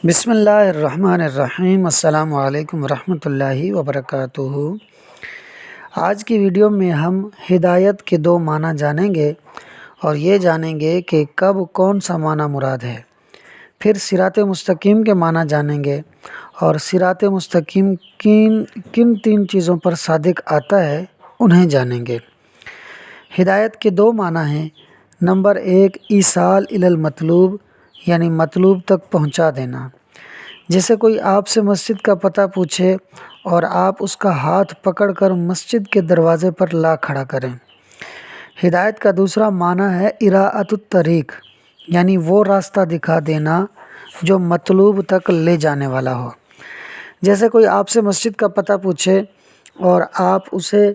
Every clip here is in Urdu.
بسم اللہ الرحمن الرحیم۔ السلام علیکم ورحمۃ اللہ وبرکاتہ۔ آج کی ویڈیو میں ہم ہدایت کے دو معنی جانیں گے اور یہ جانیں گے کہ کب کون سا معنی مراد ہے۔ پھر صراط مستقیم کے معنی جانیں گے اور صراط مستقیم کن تین چیزوں پر صادق آتا ہے انہیں جانیں گے۔ ہدایت کے دو معنی ہیں۔ نمبر 1، ایصال الی المطلوب یعنی مطلوب تک پہنچا دینا۔ جیسے کوئی آپ سے مسجد کا پتہ پوچھے اور آپ اس کا ہاتھ پکڑ کر مسجد کے دروازے پر لا کھڑا کریں۔ ہدایت کا دوسرا معنی ہے اراءۃ الطریق یعنی وہ راستہ دکھا دینا جو مطلوب تک لے جانے والا ہو۔ جیسے کوئی آپ سے مسجد کا پتہ پوچھے اور آپ اسے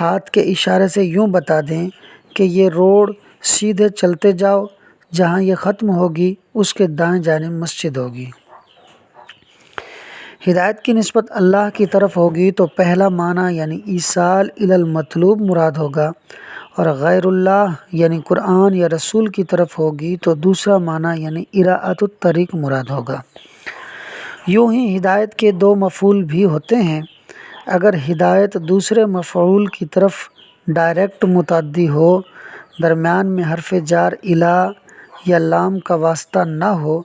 ہاتھ کے اشارے سے یوں بتا دیں کہ یہ روڈ سیدھے چلتے جاؤ، جہاں یہ ختم ہوگی اس کے دائیں جانب مسجد ہوگی۔ ہدایت کی نسبت اللہ کی طرف ہوگی تو پہلا معنی یعنی ایصال الی المطلوب مراد ہوگا، اور غیر اللہ یعنی قرآن یا رسول کی طرف ہوگی تو دوسرا معنی یعنی اراءۃ الطریق مراد ہوگا۔ یوں ہی ہدایت کے دو مفعول بھی ہوتے ہیں۔ اگر ہدایت دوسرے مفعول کی طرف ڈائریکٹ متعدی ہو، درمیان میں حرف جار الی یا لام کا واسطہ نہ ہو،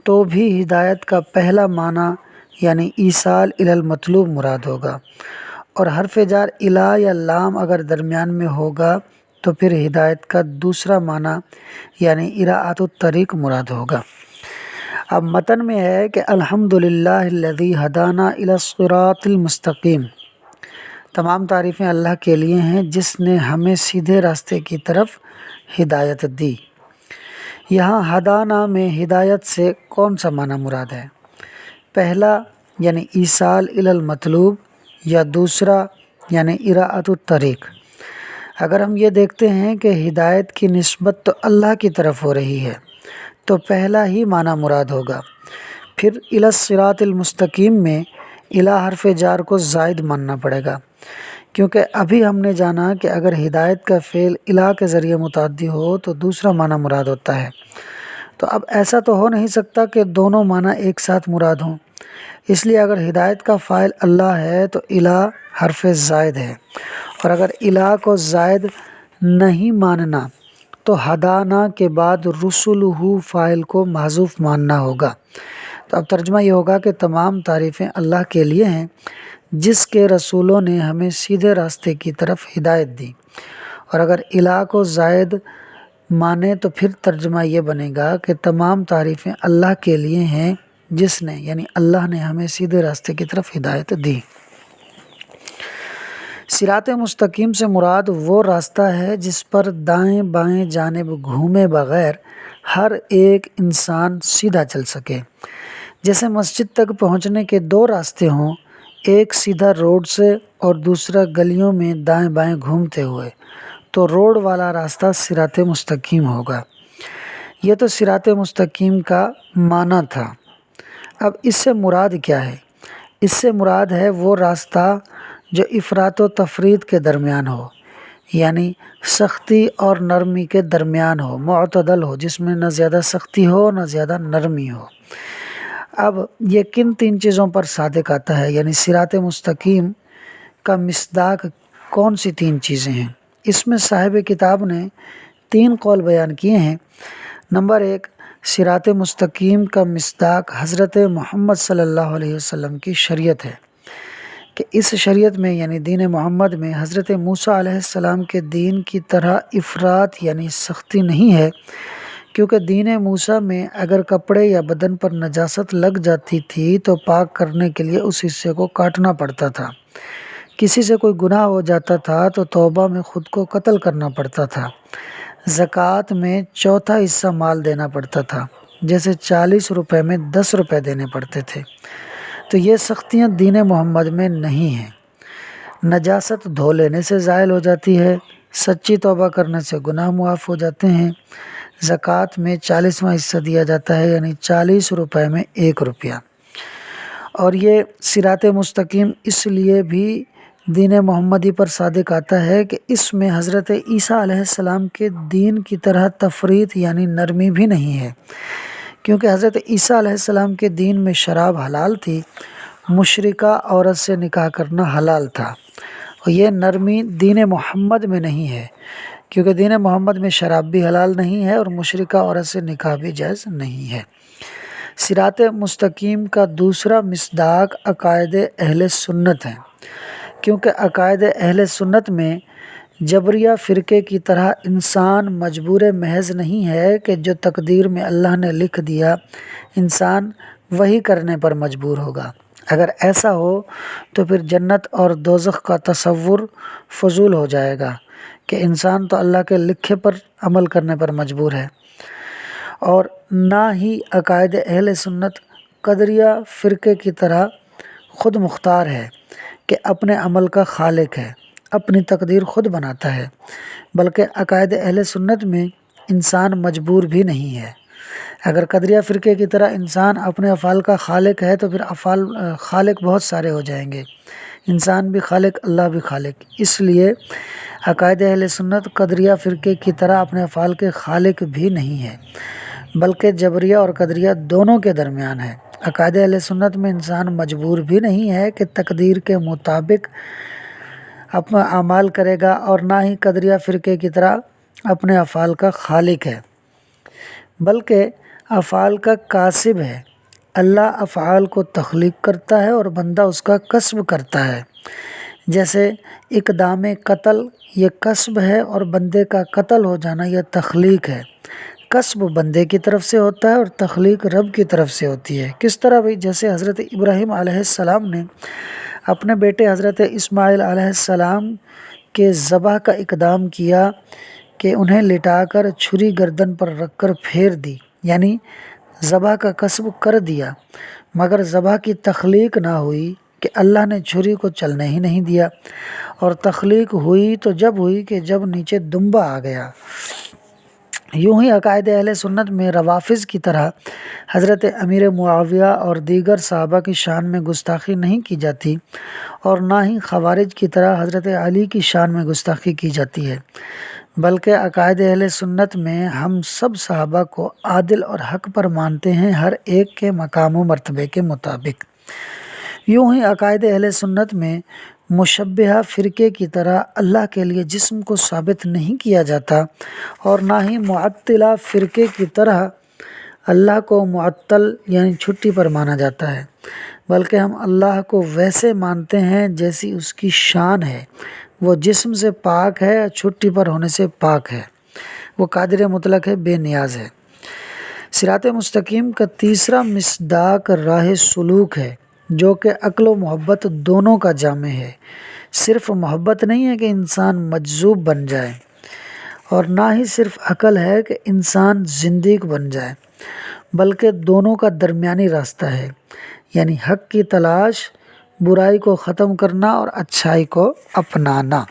تو بھی ہدایت کا پہلا معنی یعنی ایصال الی المطلوب مراد ہوگا، اور حرف جار الی یا لام اگر درمیان میں ہوگا تو پھر ہدایت کا دوسرا معنی یعنی اراءۃ الطریق مراد ہوگا۔ اب متن میں ہے کہ الحمدللہ الذی ھدانا الی الصراط المستقیم، تمام تعریفیں اللہ کے لیے ہیں جس نے ہمیں سیدھے راستے کی طرف ہدایت دی۔ یہاں ھدانا میں ہدایت سے کون سا معنی مراد ہے؟ پہلا یعنی ایصال الی المطلوب یا دوسرا یعنی اراءۃ الطریق؟ اگر ہم یہ دیکھتے ہیں کہ ہدایت کی نسبت تو اللہ کی طرف ہو رہی ہے تو پہلا ہی معنی مراد ہوگا۔ پھر الی الصراط المستقیم میں الی حرف جار کو زائد ماننا پڑے گا، کیونکہ ابھی ہم نے جانا کہ اگر ہدایت کا فعل الی کے ذریعے متعدی ہو تو دوسرا معنی مراد ہوتا ہے۔ تو اب ایسا تو ہو نہیں سکتا کہ دونوں معنی ایک ساتھ مراد ہوں، اس لیے اگر ہدایت کا فاعل اللہ ہے تو الی حرف زائد ہے، اور اگر الی کو زائد نہیں ماننا تو ھدانا کے بعد رسلہ فاعل کو محذوف ماننا ہوگا۔ تو اب ترجمہ یہ ہوگا کہ تمام تعریفیں اللہ کے لیے ہیں جس کے رسولوں نے ہمیں سیدھے راستے کی طرف ہدایت دی، اور اگر الی کو زائد مانے تو پھر ترجمہ یہ بنے گا کہ تمام تعریفیں اللہ کے لیے ہیں جس نے یعنی اللہ نے ہمیں سیدھے راستے کی طرف ہدایت دی۔ صراط مستقیم سے مراد وہ راستہ ہے جس پر دائیں بائیں جانب گھومے بغیر ہر ایک انسان سیدھا چل سکے۔ جیسے مسجد تک پہنچنے کے دو راستے ہوں، ایک سیدھا روڈ سے اور دوسرا گلیوں میں دائیں بائیں گھومتے ہوئے، تو روڈ والا راستہ صراط مستقیم ہوگا۔ یہ تو صراط مستقیم کا معنی تھا۔ اب اس سے مراد کیا ہے؟ اس سے مراد ہے وہ راستہ جو افراط و تفریط کے درمیان ہو، یعنی سختی اور نرمی کے درمیان ہو، معتدل ہو، جس میں نہ زیادہ سختی ہو نہ زیادہ نرمی ہو۔ اب یہ کن تین چیزوں پر صادق آتا ہے؟ یعنی صراط مستقیم کا مصداق کون سی تین چیزیں ہیں؟ اس میں صاحب کتاب نے تین قول بیان کیے ہیں۔ نمبر 1، صراط مستقیم کا مصداق حضرت محمد صلی اللہ علیہ وسلم کی شریعت ہے، کہ اس شریعت میں یعنی دین محمد میں حضرت موسیٰ علیہ السلام کے دین کی طرح افراط یعنی سختی نہیں ہے، کیونکہ دین موسیٰ میں اگر کپڑے یا بدن پر نجاست لگ جاتی تھی تو پاک کرنے کے لیے اس حصے کو کاٹنا پڑتا تھا۔ کسی سے کوئی گناہ ہو جاتا تھا تو توبہ میں خود کو قتل کرنا پڑتا تھا۔ زکوٰۃ میں چوتھا حصہ مال دینا پڑتا تھا، جیسے 40 روپے میں 10 روپے دینے پڑتے تھے۔ تو یہ سختیاں دین محمد میں نہیں ہیں۔ نجاست دھو لینے سے زائل ہو جاتی ہے، سچی توبہ کرنے سے گناہ معاف ہو جاتے ہیں۔ زکوٰۃ میں 40واں حصہ دیا جاتا ہے، یعنی 40 روپے میں 1 روپیہ۔ اور یہ صراط مستقیم اس لیے بھی دین محمدی پر صادق آتا ہے کہ اس میں حضرت عیسیٰ علیہ السلام کے دین کی طرح تفریط یعنی نرمی بھی نہیں ہے، کیونکہ حضرت عیسیٰ علیہ السلام کے دین میں شراب حلال تھی، مشرکہ عورت سے نکاح کرنا حلال تھا، اور یہ نرمی دین محمد میں نہیں ہے، کیونکہ دین محمد میں شراب بھی حلال نہیں ہے اور مشرکہ عورت سے نکاح بھی جائز نہیں ہے۔ صراط مستقیم کا دوسرا مصداق عقائد اہل سنت ہے، کیونکہ عقائد اہل سنت میں جبریہ فرقے کی طرح انسان مجبور محض نہیں ہے کہ جو تقدیر میں اللہ نے لکھ دیا انسان وہی کرنے پر مجبور ہوگا۔ اگر ایسا ہو تو پھر جنت اور دوزخ کا تصور فضول ہو جائے گا کہ انسان تو اللہ کے لکھے پر عمل کرنے پر مجبور ہے۔ اور نہ ہی عقائد اہل سنت قدریہ فرقے کی طرح خود مختار ہے کہ اپنے عمل کا خالق ہے، اپنی تقدیر خود بناتا ہے، بلکہ عقائد اہل سنت میں انسان مجبور بھی نہیں ہے۔ اگر قدریہ فرقے کی طرح انسان اپنے افعال کا خالق ہے تو پھر افعال خالق بہت سارے ہو جائیں گے، انسان بھی خالق، اللہ بھی خالق۔ اس لیے عقائد اہل سنت قدریہ فرقے کی طرح اپنے افعال کے خالق بھی نہیں ہے، بلکہ جبریہ اور قدریہ دونوں کے درمیان ہے۔ عقائد اہل سنت میں انسان مجبور بھی نہیں ہے کہ تقدیر کے مطابق اپنا اعمال کرے گا، اور نہ ہی قدریہ فرقے کی طرح اپنے افعال کا خالق ہے، بلکہ افعال کا کاسب ہے۔ اللہ افعال کو تخلیق کرتا ہے اور بندہ اس کا کسب کرتا ہے۔ جیسے اقدام قتل یہ کسب ہے اور بندے کا قتل ہو جانا یہ تخلیق ہے۔ کسب بندے کی طرف سے ہوتا ہے اور تخلیق رب کی طرف سے ہوتی ہے۔ کس طرح بھی؟ جیسے حضرت ابراہیم علیہ السلام نے اپنے بیٹے حضرت اسماعیل علیہ السلام کے ذبح کا اقدام کیا کہ انہیں لٹا کر چھری گردن پر رکھ کر پھیر دی، یعنی ذبح کا کسب کر دیا، مگر ذبح کی تخلیق نہ ہوئی کہ اللہ نے چھری کو چلنے ہی نہیں دیا، اور تخلیق ہوئی تو جب ہوئی کہ جب نیچے دمبا آ گیا۔ یوں ہی عقائد اہل سنت میں روافض کی طرح حضرت امیر معاویہ اور دیگر صحابہ کی شان میں گستاخی نہیں کی جاتی، اور نہ ہی خوارج کی طرح حضرت علی کی شان میں گستاخی کی جاتی ہے، بلکہ عقائد اہل سنت میں ہم سب صحابہ کو عادل اور حق پر مانتے ہیں، ہر ایک کے مقام و مرتبے کے مطابق۔ یوں ہی عقائد اہل سنت میں مشبہہ فرقے کی طرح اللہ کے لیے جسم کو ثابت نہیں کیا جاتا، اور نہ ہی معطلہ فرقے کی طرح اللہ کو معطل یعنی چھٹی پر مانا جاتا ہے، بلکہ ہم اللہ کو ویسے مانتے ہیں جیسی اس کی شان ہے۔ وہ جسم سے پاک ہے، چھٹی پر ہونے سے پاک ہے، وہ قادر مطلق ہے، بے نیاز ہے۔ صراط مستقیم کا تیسرا مصداق راہ سلوک ہے، جو کہ عقل و محبت دونوں کا جامع ہے۔ صرف محبت نہیں ہے کہ انسان مجذوب بن جائے، اور نہ ہی صرف عقل ہے کہ انسان زندیق بن جائے، بلکہ دونوں کا درمیانی راستہ ہے، یعنی حق کی تلاش، برائی کو ختم کرنا اور اچھائی کو اپنانا۔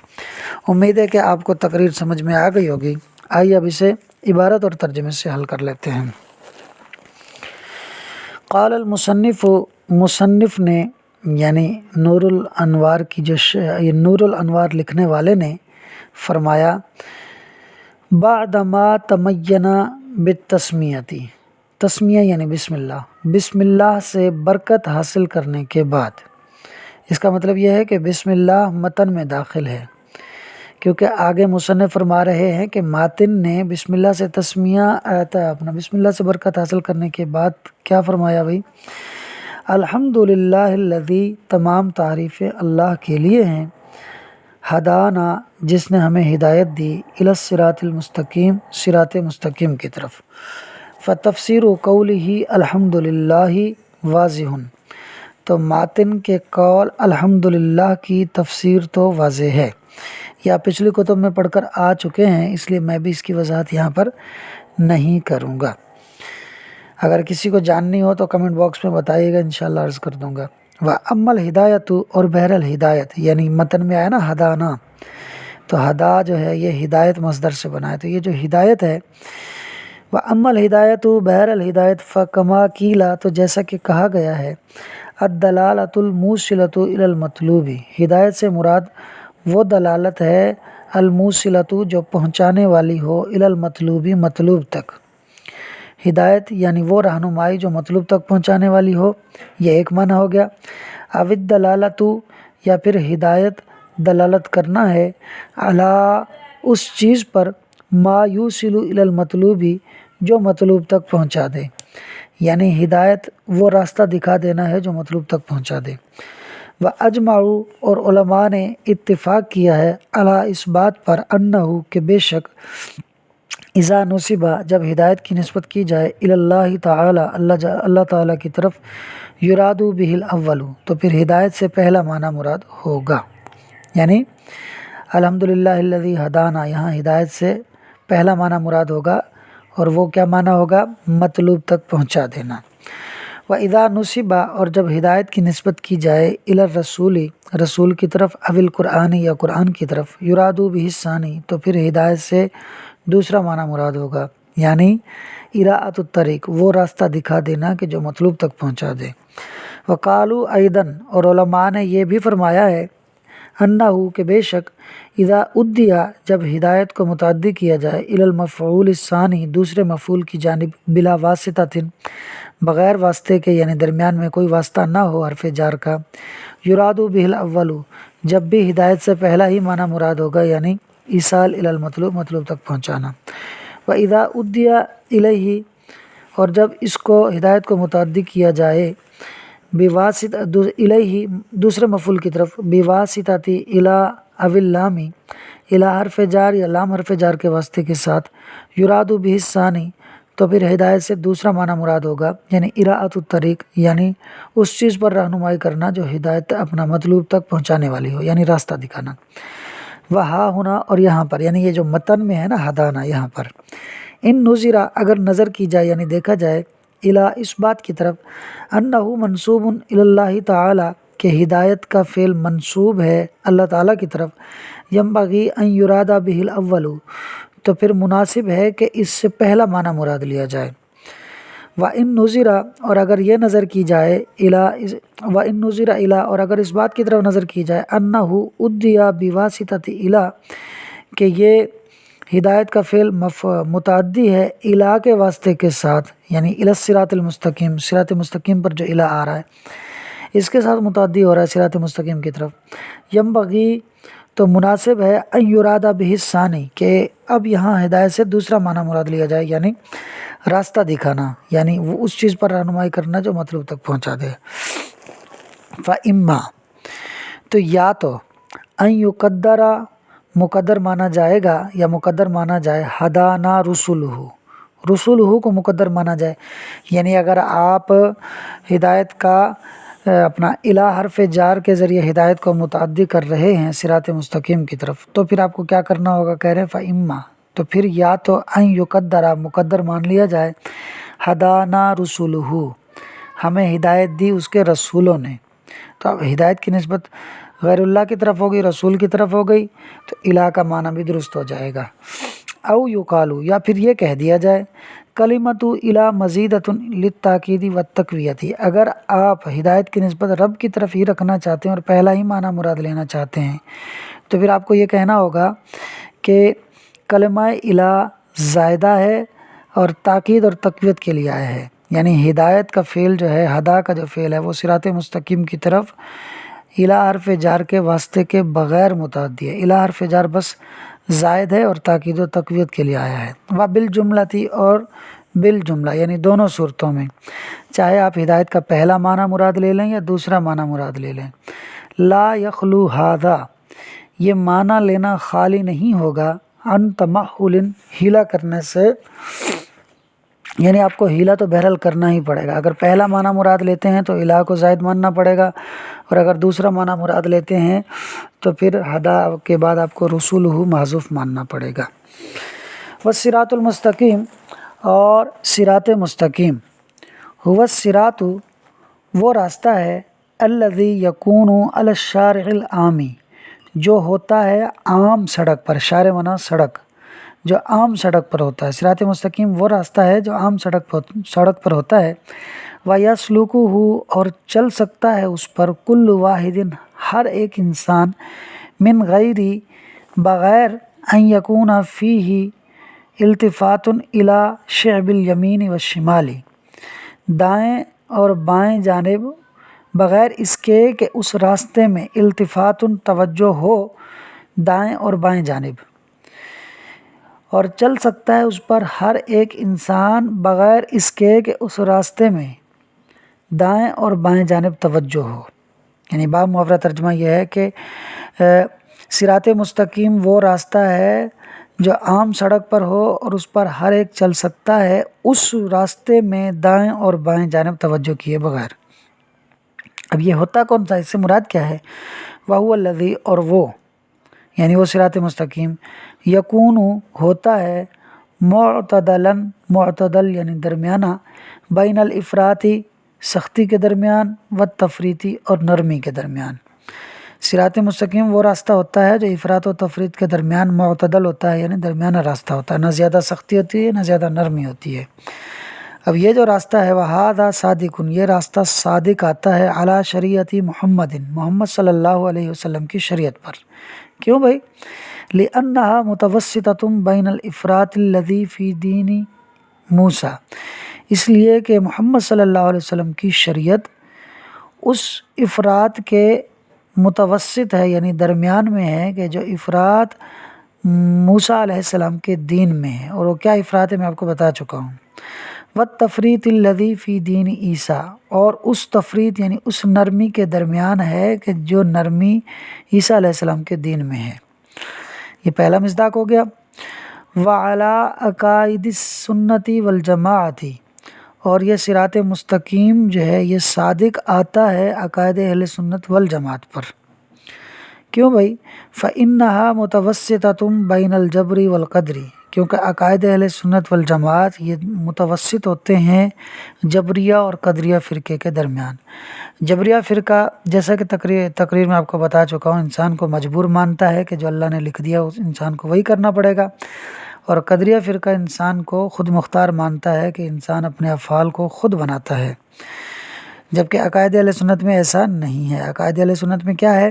امید ہے کہ آپ کو تقریر سمجھ میں آ گئی ہوگی۔ آئیے اب اسے عبارت اور ترجمے سے حل کر لیتے ہیں۔ قال المصنف، مصنف نے یعنی نور الانوار کی نور الانوار لکھنے والے نے فرمایا، بعدما تمین بالتسمیۃ، تسمیہ یعنی بسم اللہ، بسم اللہ سے برکت حاصل کرنے کے بعد۔ اس کا مطلب یہ ہے کہ بسم اللہ متن میں داخل ہے، کیونکہ آگے مصنف فرما رہے ہیں کہ ماتن نے بسم اللہ سے تسمیہ اپنا بسم اللہ سے برکت حاصل کرنے کے بعد کیا فرمایا بھائی؟ الحمدللہ الذی، تمام تعریفیں اللہ کے لیے ہیں، ہدانا، جس نے ہمیں ہدایت دی، الی الصراط المستقیم، صراط مستقیم کی طرف۔ فتفسیر قولہ الحمدللہ واضح، تو ماتن کے قول الحمدللہ کی تفسیر تو واضح ہے، یا پچھلی کتب میں پڑھ کر آ چکے ہیں، اس لیے میں بھی اس کی وضاحت یہاں پر نہیں کروں گا۔ اگر کسی کو جاننی ہو تو کمنٹ باکس میں بتائیے گا، انشاءاللہ عرض کر دوں گا۔ وَأَمَّا الْهِدَایَةُ، اور بہرحال ہدایت، یعنی متن میں آیا نا ہدانا، تو ہدا جو ہے یہ ہدایت مصدر سے بنا ہے، تو یہ جو ہدایت ہے، وَأَمَّا الْهِدَایَةُ، بہرحال ہدایت، فَكَمَا قِیلَ، تو جیسا کہ کہا گیا ہے، الدلالۃ الموصلۃ الی المطلوب، ہدایت سے مراد وہ دلالت ہے الموصلۃ جو پہنچانے والی ہو، الی المطلوب، مطلوب تک۔ ہدایت یعنی وہ رہنمائی جو مطلوب تک پہنچانے والی ہو، یہ ایک معنی ہو گیا۔ اوید دلالتو یا پھر ہدایت دلالت کرنا ہے علی اس چیز پر ما یوصل الی المطلوبی جو مطلوب تک پہنچا دے، یعنی ہدایت وہ راستہ دکھا دینا ہے جو مطلوب تک پہنچا دے۔ وَأَجْمَعُوا اور علماء نے اتفاق کیا ہے علی اس بات پر انہو کہ بے شک اذا نصبہ جب ہدایت کی نسبت کی جائے الی اللہ تعالی اللہ تعالیٰ کی طرف یراد بہ الاول تو پھر ہدایت سے پہلا معنی مراد ہوگا، یعنی الحمدللہ الذی ہدانا یہاں ہدایت سے پہلا معنی مراد ہوگا، اور وہ کیا معنی ہوگا؟ مطلوب تک پہنچا دینا۔ وَإِذَا نُصِبَ اور جب ہدایت کی نسبت کی جائے الی الرسول رسول کی طرف او القرآن یا قرآن کی طرف یراد بہ الثانی تو پھر ہدایت سے دوسرا معنی مراد ہوگا، یعنی اراءۃ الطریق وہ راستہ دکھا دینا کہ جو مطلوب تک پہنچا دے۔ وقالوا ایضاً اور علماء نے یہ بھی فرمایا ہے انہو کہ بے شک اذا ادیا جب ہدایت کو متعدی کیا جائے الی المفعول الثانی دوسرے مفعول کی جانب بلا واسطۃ بغیر واسطے کے، یعنی درمیان میں کوئی واسطہ نہ ہو حرف جار کا، یراد بہ الاول جب بھی ہدایت سے پہلا ہی معنی مراد ہوگا، یعنی ایصال الی المطلوب مطلوب تک پہنچانا۔ وَإِذَا أُدِّيَ إِلَيْهِ اور جب اس کو ہدایت کو متعدی کیا جائے بواسطہ الیہ دوسرے مفعول کی طرف بواسطۃ الی او اللام الی حرف جار یا لام حرف جار کے واسطے کے ساتھ یراد بہ الثانی تو پھر ہدایت سے دوسرا معنی مراد ہوگا، یعنی اراءۃ الطریق یعنی اس چیز پر رہنمائی کرنا جو ہدایت اپنا مطلوب تک پہنچانے والی ہو، یعنی راستہ دکھانا۔ وہاں ہونا اور یہاں پر، یعنی یہ جو متن میں ہے نا ہدانا، یہاں پر ان نظرہ اگر نظر کی جائے یعنی دیکھا جائے الی اس بات کی طرف انہو منصوب الی اللہ تعالی کہ ہدایت کا فعل منصوب ہے اللہ تعالیٰ کی طرف، ینبغی ان یراد بہ الاول تو پھر مناسب ہے کہ اس سے پہلا معنی مراد لیا جائے۔ وَإِن نُظِرَ اور اگر یہ نظر کی جائے وَإِن نُظِرَ إِلَىٰ اور اگر اس بات کی طرف نظر کی جائے انہو ادیا بواسطۃ الی کہ یہ ہدایت کا فعل متعدی ہے الی کے واسطے کے ساتھ، یعنی الی الصراط المستقیم صراط مستقیم پر جو الی آ رہا ہے اس کے ساتھ متعدی ہو رہا ہے صراط مستقیم کی طرف، ینبغی تو مناسب ہے ان یراد بہ الثانی کہ اب یہاں ہدایت سے دوسرا معنی مراد لیا جائے، یعنی راستہ دکھانا، یعنی وہ اس چیز پر رہنمائی کرنا جو مطلوب تک پہنچا دے۔ فَإِمَّا تو یا تو ان یقدر مقدر مانا جائے گا یا مقدر مانا جائے ہدانا رسولہ کو مقدر مانا جائے، یعنی اگر آپ ہدایت کا اپنا الی حرف جار کے ذریعے ہدایت کو متعدی کر رہے ہیں صراط مستقیم کی طرف تو پھر آپ کو کیا کرنا ہوگا، کہہ رہے ہیں فَإِمَّا تو پھر یا تو ان یقدر مقدر مان لیا جائے ہدانا رسولہ ہمیں ہدایت دی اس کے رسولوں نے، تو اب ہدایت کی نسبت غیر اللہ کی طرف ہوگی، رسول کی طرف ہو گئی تو الہ کا معنی بھی درست ہو جائے گا۔ او یقالو یا پھر یہ کہہ دیا جائے کلمۃ الی مزیدۃ للتاکید والتقویۃ اگر آپ ہدایت کی نسبت رب کی طرف ہی رکھنا چاہتے ہیں اور پہلا ہی معنی مراد لینا چاہتے ہیں تو پھر آپ کو یہ کہنا ہوگا کہ کلمہ الہ زائدہ ہے اور تاکید اور تقویت کے لیے آیا ہے، یعنی ہدایت کا فعل جو ہے ہدا کا جو فعل ہے وہ صراط مستقیم کی طرف الی حرف جار کے واسطے کے بغیر متعدی ہے، الی حرف جار بس زائد ہے اور تاکید و تقویت کے لیے آیا ہے۔ بالجملتی اور بالجملہ یعنی دونوں صورتوں میں چاہے آپ ہدایت کا پہلا معنی مراد لے لیں یا دوسرا معنی مراد لے لیں، لا یخلو ھذا یہ معنی لینا خالی نہیں ہوگا عن تمحل ہیلا کرنے سے، یعنی آپ کو ہیلا تو بہرحال کرنا ہی پڑے گا، اگر پہلا معنی مراد لیتے ہیں تو الہ کو زائد ماننا پڑے گا، اور اگر دوسرا معنی مراد لیتے ہیں تو پھر ہدا کے بعد آپ کو رسولہ محذوف ماننا پڑے گا۔ والصراط المستقیم اور صراط مستقیم هو الصراط وہ راستہ ہے الذی یکون علی الشارع العام جو ہوتا ہے عام سڑک پر، شارع منا سڑک، جو عام سڑک پر ہوتا ہے، صراط مستقیم وہ راستہ ہے جو عام سڑک پر ہوتا ہے، وَيَسْلُكُهُ اور چل سکتا ہے اس پر کل واحد ہر ایک انسان من غیر بغیر ان یکون فیہ التفات الی شعب الیمین والشمال، دائیں اور بائیں جانب بغیر اس کے کہ اس راستے میں التفات توجہ ہو دائیں اور بائیں جانب، اور چل سکتا ہے اس پر ہر ایک انسان بغیر اس کے کہ اس راستے میں دائیں اور بائیں جانب توجہ ہو۔ یعنی باب محاورہ ترجمہ یہ ہے کہ صراط مستقیم وہ راستہ ہے جو عام سڑک پر ہو اور اس پر ہر ایک چل سکتا ہے، اس راستے میں دائیں اور بائیں جانب توجہ کیے بغیر۔ اب یہ ہوتا کون سا، اس سے مراد کیا ہے؟ وَهُوَ الَّذِي، اور وہ یعنی وہ صراط مستقیم، یکون ہوتا ہے معتدلاً، معتدل یعنی درمیانہ، بین الافراطی سختی کے درمیان، والتفریطی اور نرمی کے درمیان۔ صراط مستقیم وہ راستہ ہوتا ہے جو افراط و تفریط کے درمیان معتدل ہوتا ہے، یعنی درمیانہ راستہ ہوتا ہے، نہ زیادہ سختی ہوتی ہے نہ زیادہ نرمی ہوتی ہے۔ اب یہ جو راستہ ہے وَهَذَا صَادِقٌ، یہ راستہ صادق آتا ہے علی شریعت محمد، محمد صلی اللہ علیہ وسلم کی شریعت پر۔ کیوں بھائی؟ لِأَنَّهَا مُتَوَسِّطَةٌ بَيْنَ الْإِفْرَاطِ الَّذِي فِي دِينِ موسیٰ، اس لیے کہ محمد صلی اللہ علیہ وسلم کی شریعت اس افراط کے متوسط ہے، یعنی درمیان میں ہے، کہ جو افراط موسیٰ علیہ السلام کے دین میں ہے، اور وہ کیا افراط ہے میں آپ کو بتا چکا ہوں۔ وَالتَّفْرِيطِ الَّذِي فِي دِينِ عیسیٰ، اور اس تفریط یعنی اس نرمی کے درمیان ہے کہ جو نرمی عیسیٰ علیہ السلام کے دین میں ہے۔ یہ پہلا مصداق ہو گیا۔ وَعَلَىٰ عَقَائِدِ السُّنَّةِ وَالْجَمَاعَةِ، اور یہ صراط مستقیم جو ہے یہ صادق آتا ہے عقائد اہل سنت والجماعت پر۔ کیوں بھائی؟ فَإِنَّهَا مُتَوَسِّطَةٌ بَيْنَ الْجَبْرِ وَالْقَدْرِ، کیونکہ عقائد اہل سنت والجماعت یہ متوسط ہوتے ہیں جبریہ اور قدریہ فرقے کے درمیان۔ جبریہ فرقہ جیسا کہ تقریر میں آپ کو بتا چکا ہوں، انسان کو مجبور مانتا ہے کہ جو اللہ نے لکھ دیا اس انسان کو وہی کرنا پڑے گا، اور قدریہ فرقہ انسان کو خود مختار مانتا ہے کہ انسان اپنے افعال کو خود بناتا ہے، جبکہ عقائد اہل سنت میں ایسا نہیں ہے۔ عقائد اہل سنت میں کیا ہے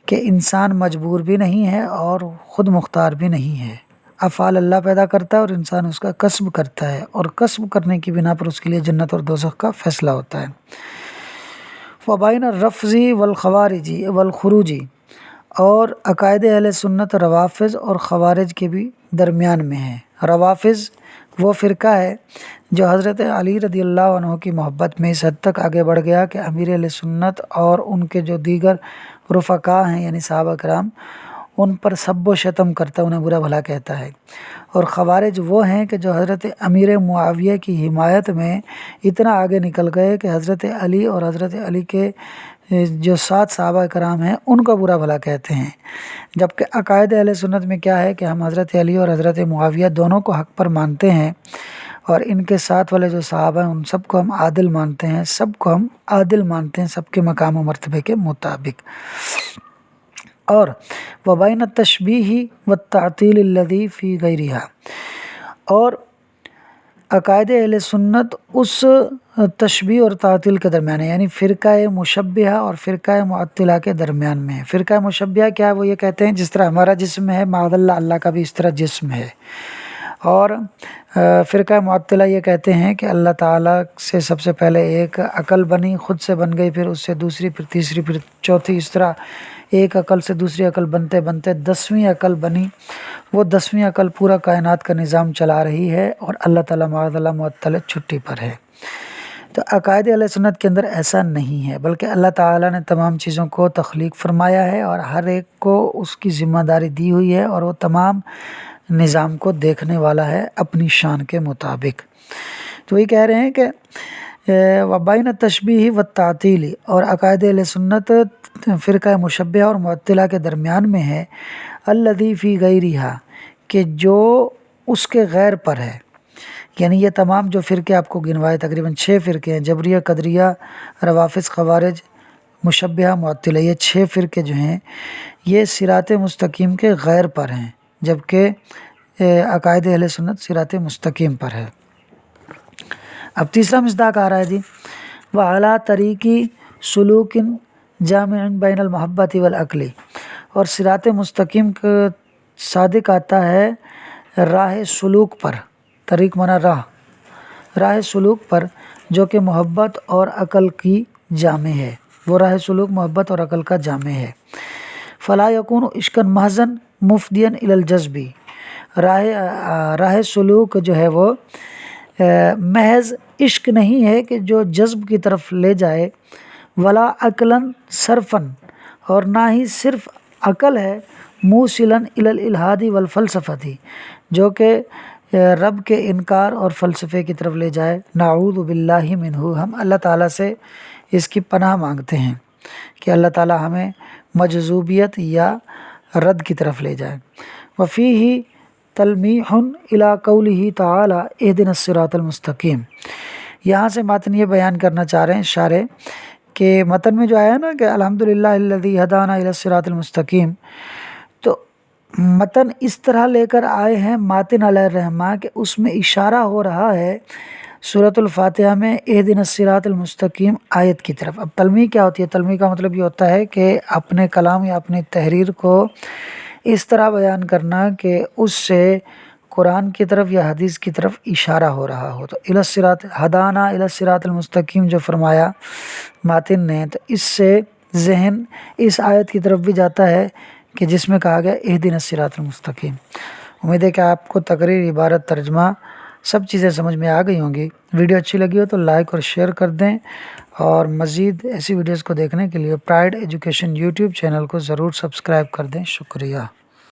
کہ انسان مجبور بھی نہیں ہے اور خود مختار بھی نہیں ہے، افعال اللہ پیدا کرتا ہے اور انسان اس کا کسب کرتا ہے، اور کسب کرنے کی بنا پر اس کے لیے جنت اور دوزخ کا فیصلہ ہوتا ہے۔ وَبَيْنَ الرَّفْضِ وَالْخَوَارِجِ وَالْخُرُوجِ، اور عقائد اہل سنت روافض اور خوارج کے بھی درمیان میں ہے۔ روافض وہ فرقہ ہے جو حضرت علی رضی اللہ عنہ کی محبت میں اس حد تک آگے بڑھ گیا کہ امیر اہل سنت اور ان کے جو دیگر رفقا ہیں یعنی صحابہ کرام ان پر سب و شتم کرتا ہے، انہیں برا بھلا کہتا ہے۔ اور خوارج وہ ہیں کہ جو حضرت امیر معاویہ کی حمایت میں اتنا آگے نکل گئے کہ حضرت علی اور حضرت علی کے جو 7 صحابہ کرام ہیں ان کا برا بھلا کہتے ہیں، جبکہ عقائد اہل سنت میں کیا ہے کہ ہم حضرت علی اور حضرت معاویہ دونوں کو حق پر مانتے ہیں، اور ان کے ساتھ والے جو صحابہ ہیں ان سب کو ہم عادل مانتے ہیں، سب کو ہم عادل مانتے ہیں سب کے مقام و مرتبے کے مطابق۔ اور وَبَيْنَ التَّشْبِيهِ وَالتَّعْطِيلِ الَّذِي فِي غَيْرِهَا، اور عقائد اہل سنت اس تشبیہ اور تعطیل کے درمیان ہے، یعنی فرقہ مشبہہ اور فرقہ معطلہ کے درمیان میں ہے۔ فرقہ مشبہہ کیا ہے؟ وہ یہ کہتے ہیں جس طرح ہمارا جسم ہے معاذ اللہ، اللہ کا بھی اس طرح جسم ہے، اور فرقہ معطلہ یہ کہتے ہیں کہ اللہ تعالیٰ سے سب سے پہلے ایک عقل بنی، خود سے بن گئی، پھر اس سے دوسری، پھر تیسری، پھر چوتھی، اس طرح ایک عقل سے دوسری عقل بنتے بنتے 10ویں عقل بنی۔ وہ 10ویں عقل پورا کائنات کا نظام چلا رہی ہے، اور اللہ تعالیٰ معاذ اللہ معطل چھٹی پر ہے۔ تو عقائد اہل سنت کے اندر ایسا نہیں ہے، بلکہ اللہ تعالیٰ نے تمام چیزوں کو تخلیق فرمایا ہے اور ہر ایک کو اس کی ذمہ داری دی ہوئی ہے، اور وہ تمام نظام کو دیکھنے والا ہے اپنی شان کے مطابق۔ تو یہ کہہ رہے ہیں کہ وَبَيْنَ التَّشْبِيهِ وَالتَّعْطِيلِ، اور عقائد اہل سنت فرقہ مشبہہ اور معطلہ کے درمیان میں ہے، الَّذِي فِي غَيْرِهَا، کہ جو اس کے غیر پر ہے، یعنی یہ تمام جو فرقے آپ کو گنوائے تقریباً 6 فرقے ہیں، جبریہ، قدریہ، روافض، خوارج، مشبہہ، معطلہ، یہ 6 فرقے جو ہیں یہ صراط مستقیم کے غیر پر ہیں، جبکہ عقائد اہل سنت صراط مستقیم پر ہے۔ اب تیسرا مصداق آ رہا ہے جی، وَعَلَىٰ طَرِيقِ سُلُوكٍ جَامِعٍ بَيْنَ الْمَحَبَّةِ وَالْعَقْلِ، اور صراط مستقیم کا صادق آتا ہے راہ سلوک پر، طریق مانا راہ سلوک پر جو کہ محبت اور عقل کی جامع ہے، وہ راہ سلوک محبت اور عقل کا جامع ہے۔ فلا یکون عشقا محضن مفدیا الی الجذبی، راہ سلوک جو ہے وہ محض عشق نہیں ہے کہ جو جذب کی طرف لے جائے، ولا عقلاً صرفاً، اور نہ ہی صرف عقل ہے، موصلاً الی الالحاد والفلسفتی، جو کہ رب کے انکار اور فلسفے کی طرف لے جائے۔ نعوذ باللہ منہ، ہم اللہ تعالیٰ سے اس کی پناہ مانگتے ہیں کہ اللہ تعالیٰ ہمیں مجذوبیت یا رد کی طرف لے جائے۔ وفیہ تلمیح الی قولہ تعالی اہدنا الصراط المستقیم، یہاں سے متن یہ بیان کرنا چاہ رہے ہیں شارح کہ متن میں جو آیا نا کہ الحمدللہ الذی ہدانا الی الصراط المستقیم، تو متن اس طرح لے کر آئے ہیں ماتن علیہ الرحمہ کہ اس میں اشارہ ہو رہا ہے سورۃ الفاتحہ میں اہدنا الصراط المستقیم آیت کی طرف۔ اب تلمیح کیا ہوتی ہے؟ تلمیح کا مطلب یہ ہوتا ہے کہ اپنے کلام یا اپنی تحریر کو اس طرح بیان کرنا کہ اس سے قرآن کی طرف یا حدیث کی طرف اشارہ ہو رہا ہو۔ تو الی الصراط، ہدانا الی الصراط المستقیم جو فرمایا ماتن نے، تو اس سے ذہن اس آیت کی طرف بھی جاتا ہے کہ جس میں کہا گیا اہدنا الصراط المستقیم۔ امید ہے کہ آپ کو تقریر، عبارت، ترجمہ سب چیزیں سمجھ میں آ گئی ہوں گی۔ ویڈیو اچھی لگی ہو تو لائک اور شیئر کر دیں، اور مزید ایسی ویڈیوز کو دیکھنے کے لیے پرائڈ ایجوکیشن یوٹیوب چینل کو ضرور سبسکرائب کر دیں۔ شکریہ۔